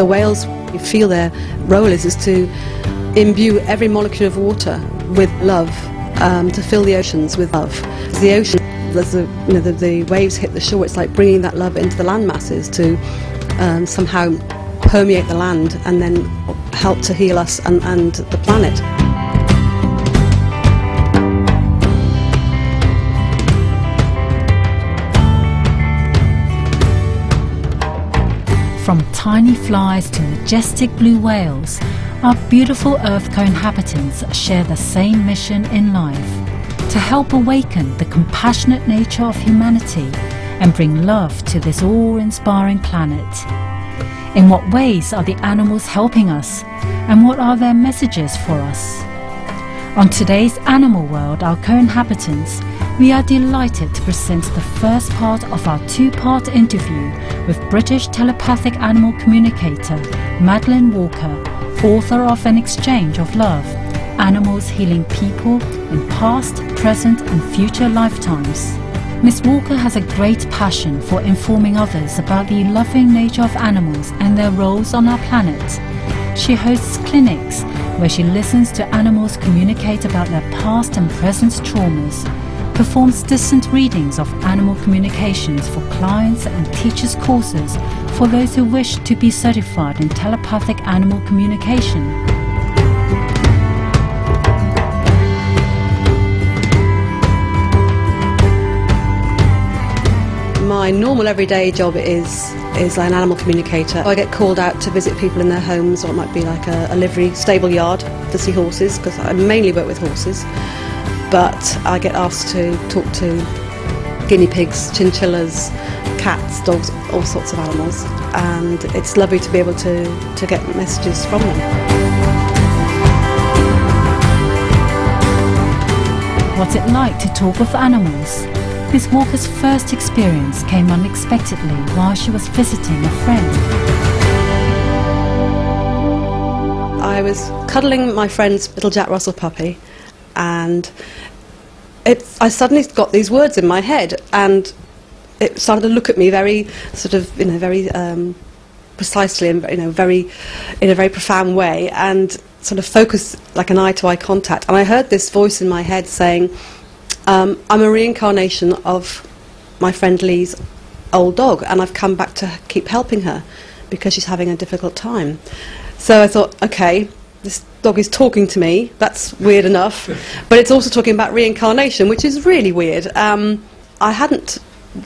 whales, you feel their role is to imbue every molecule of water with love, to fill the oceans with love. The ocean, as the waves hit the shore, it's like bringing that love into the land masses to somehow permeate the land and then help to heal us and the planet. From tiny flies to majestic blue whales, our beautiful Earth co-inhabitants share the same mission in life: to help awaken the compassionate nature of humanity and bring love to this awe-inspiring planet. In what ways are the animals helping us, and what are their messages for us? On today's Animal World, our co-inhabitants, we are delighted to present the first part of our two-part interview with British telepathic animal communicator Madeleine Walker, author of An Exchange of Love: Animals Healing People in Past, Present and Future Lifetimes. Miss Walker has a great passion for informing others about the loving nature of animals and their roles on our planet. She hosts clinics where she listens to animals communicate about their past and present traumas, performs distant readings of animal communications for clients, and teaches courses for those who wish to be certified in telepathic animal communication. My normal everyday job is an animal communicator. I get called out to visit people in their homes, or it might be like a livery stable yard to see horses, because I mainly work with horses. But I get asked to talk to guinea pigs, chinchillas, cats, dogs, all sorts of animals, and it's lovely to be able to get messages from them. What's it like to talk with animals? Miss Walker's first experience came unexpectedly while she was visiting a friend. I was cuddling my friend's little Jack Russell puppy, and I suddenly got these words in my head, and it started to look at me very sort of, very precisely and in a very profound way, and sort of focus like an eye-to-eye contact. And I heard this voice in my head saying, I'm a reincarnation of my friend Lee's old dog, and I've come back to keep helping her because she's having a difficult time. So I thought, okay, this dog is talking to me, that's weird enough, but it's also talking about reincarnation, which is really weird. I hadn't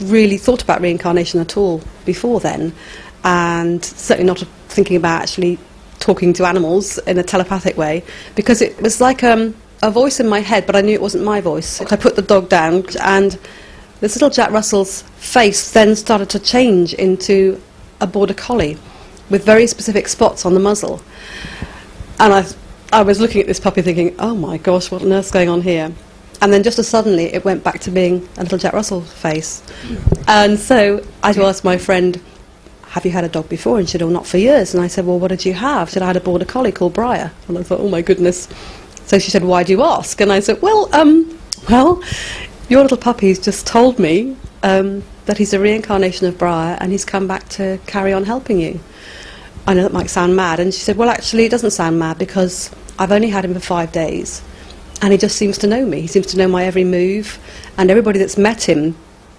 really thought about reincarnation at all before then, and certainly not thinking about actually talking to animals in a telepathic way, because it was like a voice in my head, but I knew it wasn't my voice. I put the dog down, and this little Jack Russell's face then started to change into a border collie with very specific spots on the muzzle. And I was looking at this puppy thinking, oh my gosh, what on earth's going on here? And then just as suddenly it went back to being a little Jack Russell face. And so I asked my friend, have you had a dog before? And she said, oh, not for years. And I said, well, what did you have? She said, I had a border collie called Briar. And I thought, oh my goodness. So she said, why do you ask? And I said, well, your little puppy's just told me that he's a reincarnation of Briar, and he's come back to carry on helping you. I know that might sound mad. And she said, well, actually, it doesn't sound mad, because I've only had him for 5 days, and he just seems to know me. He seems to know my every move, and everybody that's met him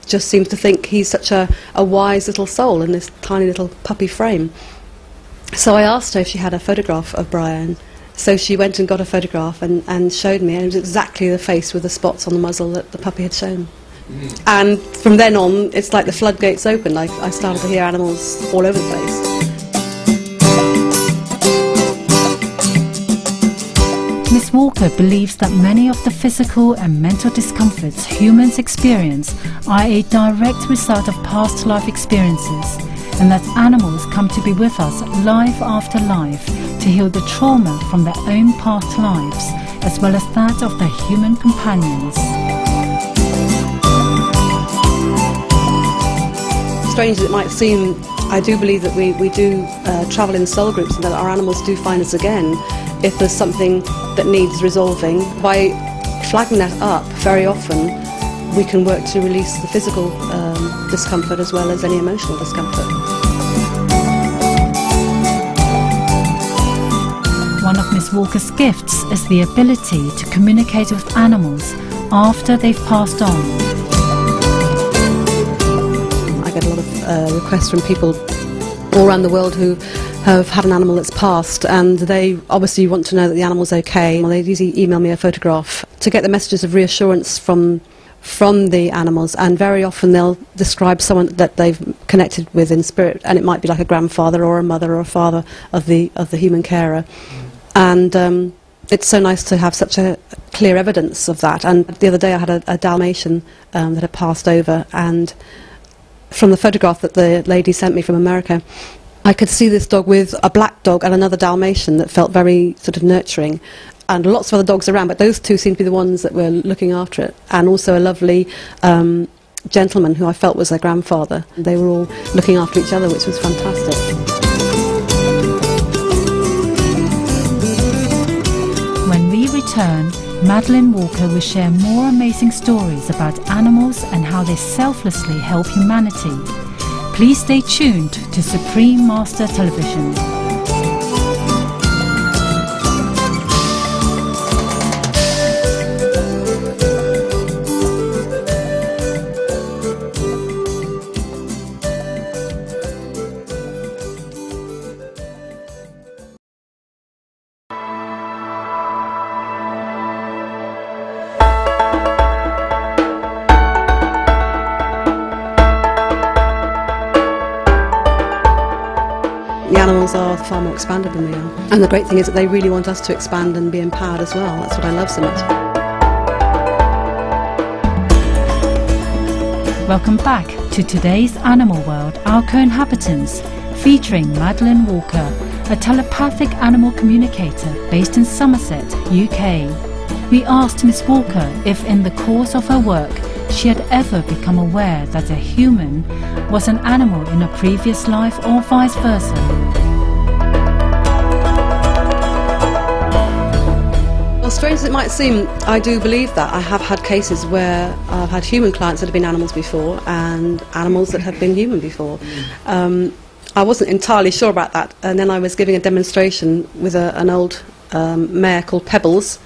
just seems to think he's such a wise little soul in this tiny little puppy frame. So I asked her if she had a photograph of Brian. So she went and got a photograph and showed me, and it was exactly the face with the spots on the muzzle that the puppy had shown. And from then on, it's like the floodgates opened. I started to hear animals all over the place. Miss Walker believes that many of the physical and mental discomforts humans experience are a direct result of past life experiences, and that animals come to be with us life after life to heal the trauma from their own past lives, as well as that of their human companions. Strange as it might seem, I do believe that we do travel in soul groups, and that our animals do find us again if there's something that needs resolving. By flagging that up, very often we can work to release the physical discomfort as well as any emotional discomfort. Miss Walker's gifts is the ability to communicate with animals after they've passed on. I get a lot of requests from people all around the world who have had an animal that's passed, and they obviously want to know that the animal's okay. Well, they usually email me a photograph to get the messages of reassurance from the animals, and very often they'll describe someone that they've connected with in spirit, and it might be like a grandfather or a mother or a father of the human carer. And it's so nice to have such a clear evidence of that. And the other day I had a Dalmatian that had passed over, and from the photograph that the lady sent me from America, I could see this dog with a black dog and another Dalmatian that felt very sort of nurturing, and lots of other dogs around, but those two seemed to be the ones that were looking after it, and also a lovely gentleman who I felt was their grandfather. They were all looking after each other, which was fantastic. When we return, Madeleine Walker will share more amazing stories about animals and how they selflessly help humanity. Please stay tuned to Supreme Master Television. The animals are far more expanded than we are. And the great thing is that they really want us to expand and be empowered as well. That's what I love so much. Welcome back to today's Animal World, Our Co-Inhabitants, featuring Madeleine Walker, a telepathic animal communicator based in Somerset, UK. We asked Miss Walker if in the course of her work she had ever become aware that a human was an animal in a previous life, or vice versa. Well, strange as it might seem, I do believe that. I have had cases where I've had human clients that have been animals before, and animals that have been human before. I wasn't entirely sure about that, and then I was giving a demonstration with an old mare called Pebbles,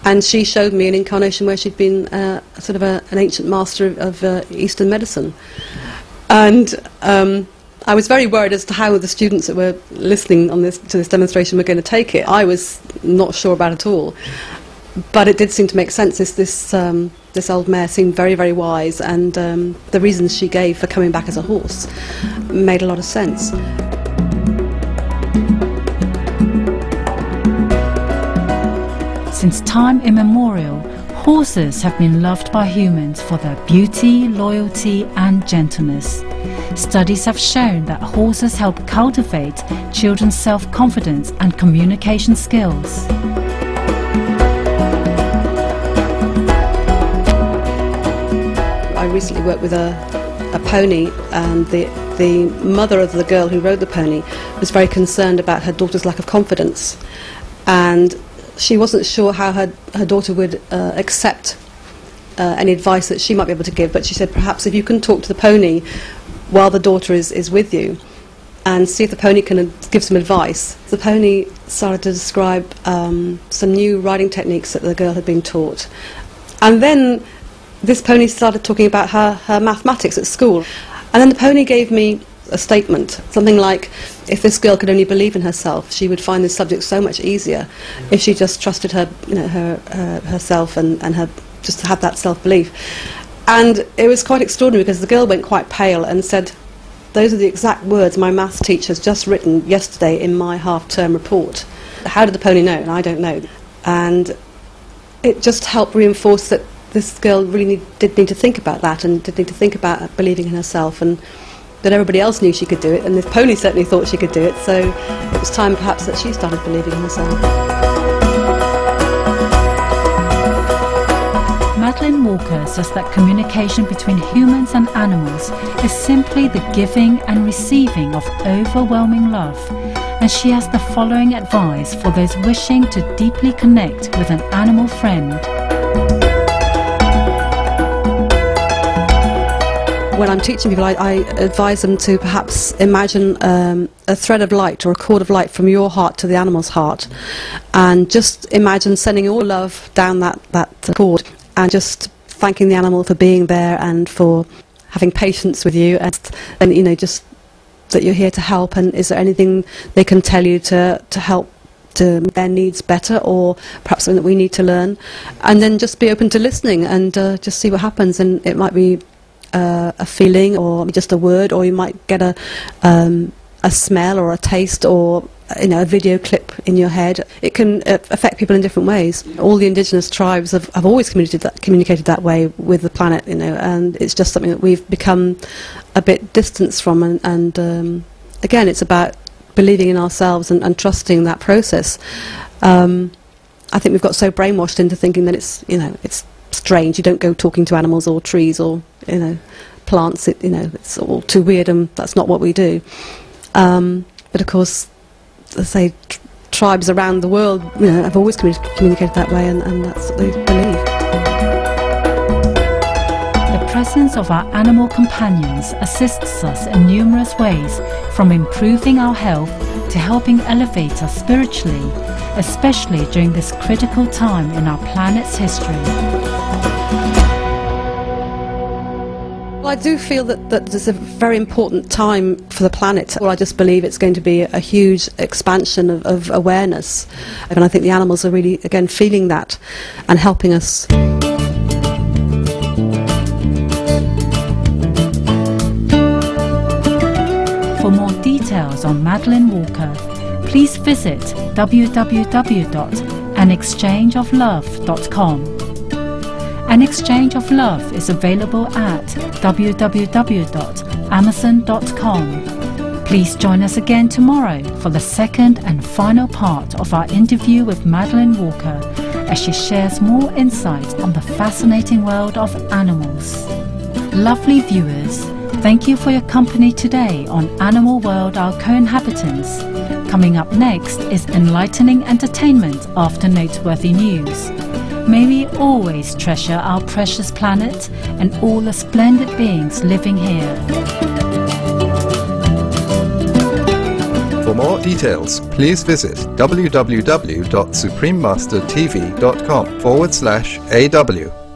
and she showed me an incarnation where she'd been sort of an ancient master of Eastern medicine. And I was very worried as to how the students that were listening to this demonstration were going to take it. I was not sure about it at all. But it did seem to make sense. This old mare seemed very, very wise, and the reasons she gave for coming back as a horse made a lot of sense. Since time immemorial, horses have been loved by humans for their beauty, loyalty and gentleness. Studies have shown that horses help cultivate children's self-confidence and communication skills. I recently worked with a pony, and the mother of the girl who rode the pony was very concerned about her daughter's lack of confidence, and she wasn't sure how her daughter would accept any advice that she might be able to give, but she said perhaps if you can talk to the pony while the daughter is with you and see if the pony can give some advice. The pony started to describe some new riding techniques that the girl had been taught, and then this pony started talking about her mathematics at school, and then the pony gave me a statement, something like, if this girl could only believe in herself, she would find this subject so much easier if she just trusted her, herself and her, just to have that self-belief. And it was quite extraordinary because the girl went quite pale and said, those are the exact words my maths teacher has just written yesterday in my half-term report. How did the pony know? And I don't know. And it just helped reinforce that this girl really did need to think about that, and did need to think about believing in herself, and that everybody else knew she could do it, and this pony certainly thought she could do it, so it was time perhaps that she started believing in herself. Madeleine Walker says that communication between humans and animals is simply the giving and receiving of overwhelming love, and she has the following advice for those wishing to deeply connect with an animal friend. When I'm teaching people, I advise them to perhaps imagine a thread of light or a cord of light from your heart to the animal's heart, and just imagine sending all love down that cord, and just thanking the animal for being there and for having patience with you, and you know, just that you're here to help, and is there anything they can tell you to help to make their needs better, or perhaps something that we need to learn, and then just be open to listening and just see what happens. And it might be a feeling, or just a word, or you might get a smell or a taste, or you know, a video clip in your head. It can affect people in different ways. All the indigenous tribes have always communicated that way with the planet, you know, and it's just something that we've become a bit distanced from. And again, it's about believing in ourselves and trusting that process. I think we've got so brainwashed into thinking that it's, you know, it's strange. You don't go talking to animals or trees or, you know, plants. You know, it's all too weird, and that's not what we do. But of course, I say, tribes around the world, you know, have always communicated that way, and that's what they believe. The presence of our animal companions assists us in numerous ways, from improving our health to helping elevate us spiritually, especially during this critical time in our planet's history. Well, I do feel that this is a very important time for the planet. Well, I just believe it's going to be a huge expansion of awareness, and I think the animals are really, again, feeling that and helping us. For more details on Madeleine Walker, please visit www.anexchangeoflove.com. An Exchange of Love is available at www.amazon.com. Please join us again tomorrow for the second and final part of our interview with Madeleine Walker, as she shares more insight on the fascinating world of animals. Lovely viewers, thank you for your company today on Animal World, Our Co-Inhabitants. Coming up next is enlightening entertainment after noteworthy news. May we always treasure our precious planet and all the splendid beings living here. For more details, please visit www.suprememastertv.com/AW.